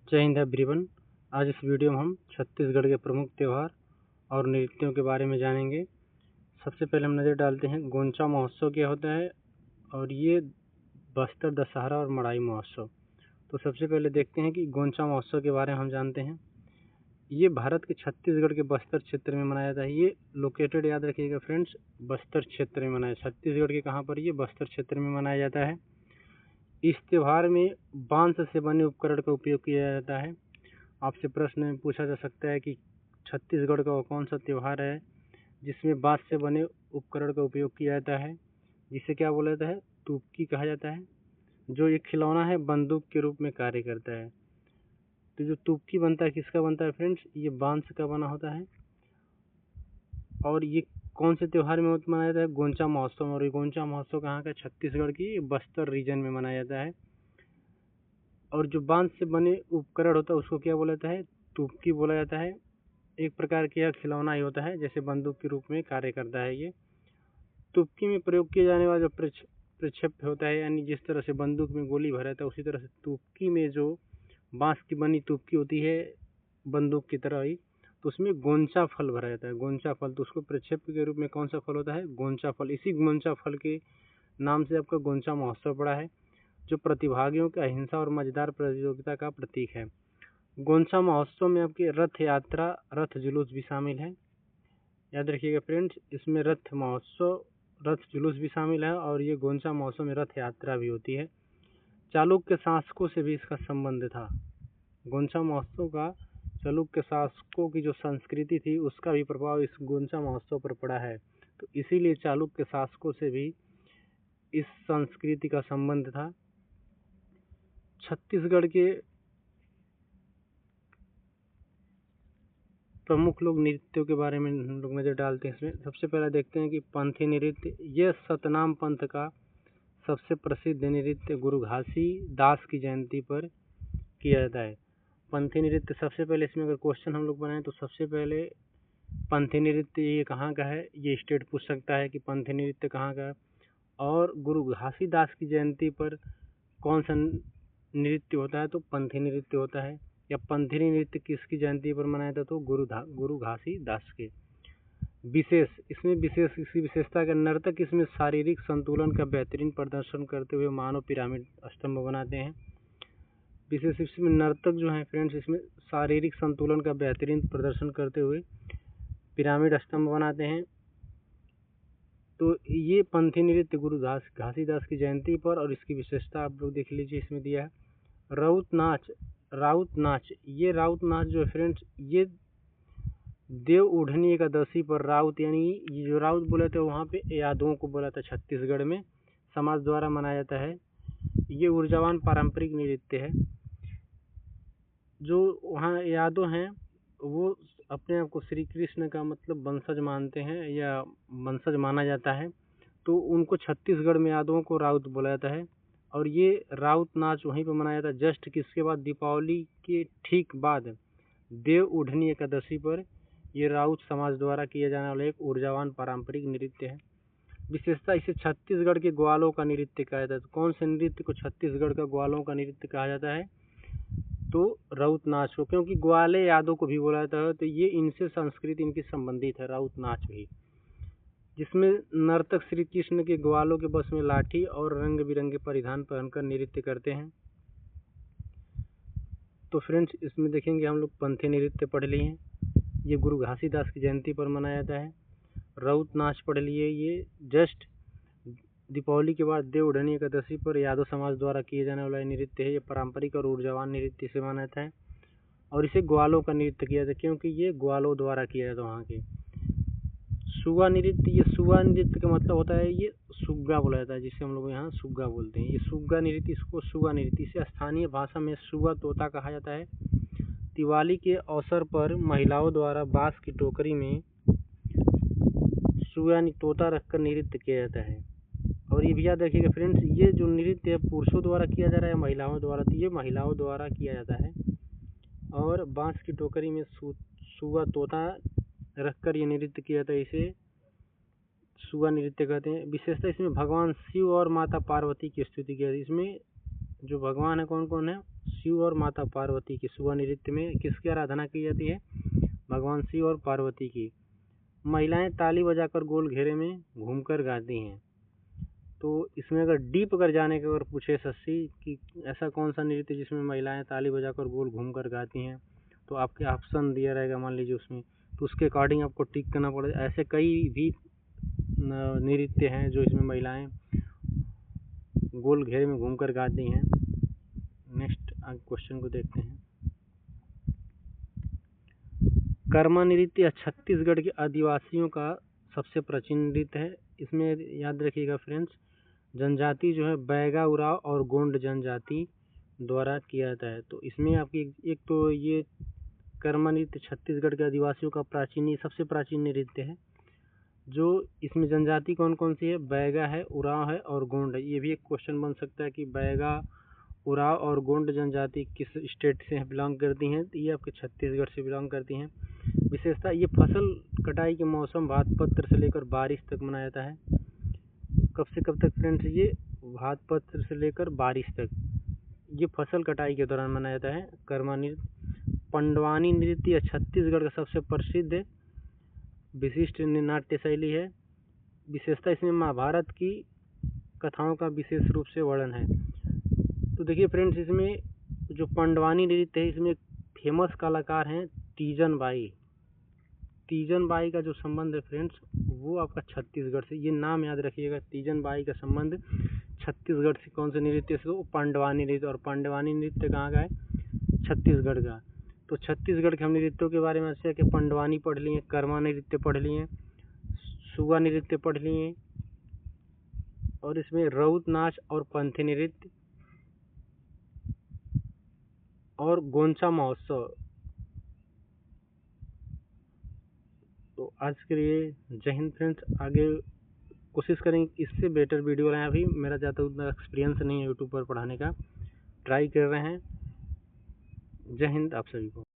जय हिंद एवरीवन। आज इस वीडियो में हम छत्तीसगढ़ के प्रमुख त्यौहार और नृत्यों के बारे में जानेंगे। सबसे पहले हम नज़र डालते हैं गोंचा महोत्सव क्या होता है और ये बस्तर दशहरा और मड़ाई महोत्सव। तो सबसे पहले देखते हैं कि गोंचा महोत्सव के बारे में हम जानते हैं। ये भारत के छत्तीसगढ़ के बस्तर क्षेत्र में मनाया जाता है। ये लोकेटेड, याद रखिएगा फ्रेंड्स, बस्तर क्षेत्र में मनाया, छत्तीसगढ़ के कहाँ पर, ये बस्तर क्षेत्र में मनाया जाता है। इस त्यौहार में बांस से बने उपकरण का उपयोग किया जाता है। आपसे प्रश्न पूछा जा सकता है कि छत्तीसगढ़ का वो कौन सा त्यौहार है जिसमें बांस से बने उपकरण का उपयोग किया जाता है, जिसे क्या बोला जाता है, तुपकी कहा जाता है। जो एक खिलौना है, बंदूक के रूप में कार्य करता है। तो जो तुपकी बनता है, किसका बनता है फ्रेंड्स, ये बांस का बना होता है। और ये कौन से त्यौहार में मनाया जाता है, गोंचा महोत्सव। और ये गोंचा महोत्सव कहाँ का, छत्तीसगढ़ की बस्तर रीजन में मनाया जाता है। और जो बांस से बने उपकरण होता है उसको क्या बोला जाता है, तुपकी बोला जाता है। एक प्रकार का यह खिलौना ही होता है, जैसे बंदूक के रूप में कार्य करता है। ये तुपकी में प्रयोग किया जाने वाला जो प्रक्षेप्य होता है, यानी जिस तरह से बंदूक में गोली भरा था उसी तरह से तुपकी में जो बांस की बनी तुपकी होती है बंदूक की तरह ही, तो उसमें गोंचा फल भरा जाता है। गोंचा फल, तो उसको प्रक्षेप्य के रूप में कौन सा फल होता है, गोंचा फल। इसी गोंचा फल के नाम से आपका गोंचा महोत्सव पड़ा है, जो प्रतिभागियों की अहिंसा और मजेदार प्रतियोगिता का प्रतीक है। गोंचा महोत्सव में आपकी रथ यात्रा, रथ जुलूस भी शामिल है। याद रखिएगा फ्रेंड्स, इसमें रथ महोत्सव, रथ जुलूस भी शामिल है और ये गोंचा महोत्सव में रथ यात्रा भी होती है। चालुक्य शासकों से भी इसका संबंध था। गोंचा महोत्सव का चालुक्य शासकों की जो संस्कृति थी उसका भी प्रभाव इस गोंचा महोत्सव पर पड़ा है। तो इसीलिए चालुक्य शासकों से भी इस संस्कृति का संबंध था। छत्तीसगढ़ के प्रमुख लोक नृत्यों के बारे में हम लोग नज़र डालते हैं। इसमें सबसे पहले देखते हैं कि पंथी नृत्य। यह सतनाम पंथ का सबसे प्रसिद्ध नृत्य गुरु घासीदास की जयंती पर किया जाता है। पंथी नृत्य, सबसे पहले इसमें अगर क्वेश्चन हम लोग बनाएं तो सबसे पहले पंथी नृत्य ये कहाँ का है, ये स्टेट पूछ सकता है कि पंथी नृत्य कहाँ का है। और गुरु घासीदास की जयंती पर कौन सा नृत्य होता है, तो पंथी नृत्य होता है। या पंथी नृत्य किसकी जयंती पर मनाया था, तो गुरु घासीदास के। विशेष, इसमें विशेष, इसकी विशेषता का, नर्तक इसमें शारीरिक संतुलन का बेहतरीन प्रदर्शन करते हुए मानव पिरामिड स्तंभ बनाते हैं। विशेष, इसमें नर्तक जो हैं फ्रेंड्स, इसमें शारीरिक संतुलन का बेहतरीन प्रदर्शन करते हुए पिरामिड स्तंभ बनाते हैं। तो ये पंथी नृत्य गुरु घासीदास की जयंती पर, और इसकी विशेषता आप लोग देख लीजिए, इसमें दिया है। राउत नाच, राउत नाच, ये राउत नाच जो है फ्रेंड्स, ये देव उठनी एकादशी पर राउत, यानी ये जो राउत बोले थे वहाँ पे यादवों को बोला था, छत्तीसगढ़ में समाज द्वारा मनाया जाता है। ये ऊर्जावान पारंपरिक नृत्य है। जो वहाँ यादव हैं वो अपने आप को श्री कृष्ण का मतलब वंशज मानते हैं या वंशज माना जाता है, तो उनको छत्तीसगढ़ में यादवों को राउत बोला जाता है। और ये राउत नाच वहीं पर मनाया जाता है, जस्ट किसके बाद, दीपावली के ठीक बाद देव उठनी एकादशी पर ये राउत समाज द्वारा किया जाने वाला एक ऊर्जावान पारंपरिक नृत्य है। विशेषता, इसे छत्तीसगढ़ के ग्वालों का नृत्य कहा जाता है। तो कौन से नृत्य को छत्तीसगढ़ का ग्वालों का नृत्य कहा जाता है, तो राउत नाच को, क्योंकि ग्वाले यादव को भी बोला जाता है, तो ये इनसे संस्कृति इनकी संबंधित है, राउत नाच भी, जिसमें नर्तक श्री कृष्ण के ग्वालों के बस में लाठी और रंग बिरंगे परिधान पहनकर नृत्य करते हैं। तो फ्रेंड्स, इसमें देखेंगे हम लोग पंथी नृत्य पढ़ लिए हैं, ये गुरु घासीदास की जयंती पर मनाया जाता है। राउत नाच पढ़ लिए, ये जस्ट दीपावली के बाद देव उठनी एकादशी पर यादव समाज द्वारा किए जाने वाला नृत्य है। ये पारंपरिक और ऊर्जावान नृत्य से माना जाता है और इसे ग्वालों का नृत्य किया जाता है, क्योंकि ये ग्वालों द्वारा किया जाता है वहाँ के। सुगा नृत्य, ये सुगा नृत्य का मतलब होता है, ये सुग्गा बोला जाता है, जिसे हम लोग यहाँ सुग्गा बोलते हैं। ये सुग्गा नृत्य, इसको सुगा नृत्य, इसे स्थानीय भाषा में सुगा तोता कहा जाता है। दिवाली के अवसर पर महिलाओं द्वारा बांस की टोकरी में सुगा तोता रखकर नृत्य किया जाता है। और ये भी याद रखिएगा फ्रेंड्स, ये जो नृत्य पुरुषों द्वारा किया जा रहा है महिलाओं द्वारा, तो ये महिलाओं द्वारा किया जाता है। और बांस की टोकरी में सुगा तोता रखकर ये नृत्य किया जाता है, इसे सुगा नृत्य कहते हैं। विशेषता, इसमें भगवान शिव और माता पार्वती की स्तुति की जाती है। इसमें जो भगवान है कौन कौन है, शिव और माता पार्वती की सुबह नृत्य में किसकी आराधना की जाती है? भगवान शिव और पार्वती की। महिलाएं ताली बजाकर गोल घेरे में घूमकर गाती हैं। तो इसमें अगर डीप अगर जाने का अगर पूछे शशि कि ऐसा कौन सा नृत्य जिसमें महिलाएं ताली बजाकर गोल घूमकर गाती हैं, तो आपके ऑप्शन दिया रहेगा मान लीजिए उसमें, तो उसके अकॉर्डिंग आपको टिक करना पड़ेगा। ऐसे कई भी नृत्य हैं जो इसमें महिलाएं गोल घेरे में घूमकर गाती हैं। नेक्स्ट क्वेश्चन को देखते हैं। कर्मा नृत्य छत्तीसगढ़ के आदिवासियों का सबसे प्राचीन नृत्य है। इसमें याद रखिएगा फ्रेंड्स, जनजाति जो है बैगा, उराव और गोंड जनजाति द्वारा किया जाता है। तो इसमें आपकी एक तो ये कर्मा नृत्य छत्तीसगढ़ के आदिवासियों का सबसे प्राचीन नृत्य है। जो इसमें जनजाति कौन कौन सी है? बैगा है, उराव है और गोंड है। ये भी एक क्वेश्चन बन सकता है कि बैगा, उराव और गोंड जनजाति किस स्टेट से बिलोंग करती हैं? तो ये आपके छत्तीसगढ़ से बिलोंग करती हैं। विशेषता, ये फसल कटाई के मौसम भात पत्र से लेकर बारिश तक मनाया जाता है। कब से कब तक फ्रेंड्स? ये भात पत्र से लेकर बारिश तक, ये फसल कटाई के दौरान मनाया जाता है कर्मा नृत्य। पंडवानी नृत्य छत्तीसगढ़ का सबसे प्रसिद्ध विशिष्ट नाट्य शैली है। विशेषता, इसमें महाभारत की कथाओं का विशेष रूप से वर्णन है। तो देखिए फ्रेंड्स, इसमें जो पंडवानी नृत्य है, इसमें फेमस कलाकार हैं तीजन बाई। तीजन बाई का जो संबंध है फ्रेंड्स, वो आपका छत्तीसगढ़ से, ये नाम याद रखिएगा, तीजन बाई का संबंध छत्तीसगढ़ से। कौन से नृत्य से? वो पांडवानी नृत्य। और पांडवानी नृत्य कहाँ का है? छत्तीसगढ़ का। तो छत्तीसगढ़ के हम नृत्यों के बारे में ऐसे कि पंडवानी पढ़ लिए, कर्मा नृत्य पढ़ लिए, सुगा नृत्य पढ़ लिए, और इसमें रउत नाच और पंथी नृत्य और गोंचा महोत्सव। तो आज के लिए जय हिंद फ्रेंड्स। आगे कोशिश करेंगे इससे बेटर वीडियो लाएं। अभी मेरा ज़्यादा उतना एक्सपीरियंस नहीं है यूट्यूब पर पढ़ाने का, ट्राई कर रहे हैं। जय हिंद आप सभी को।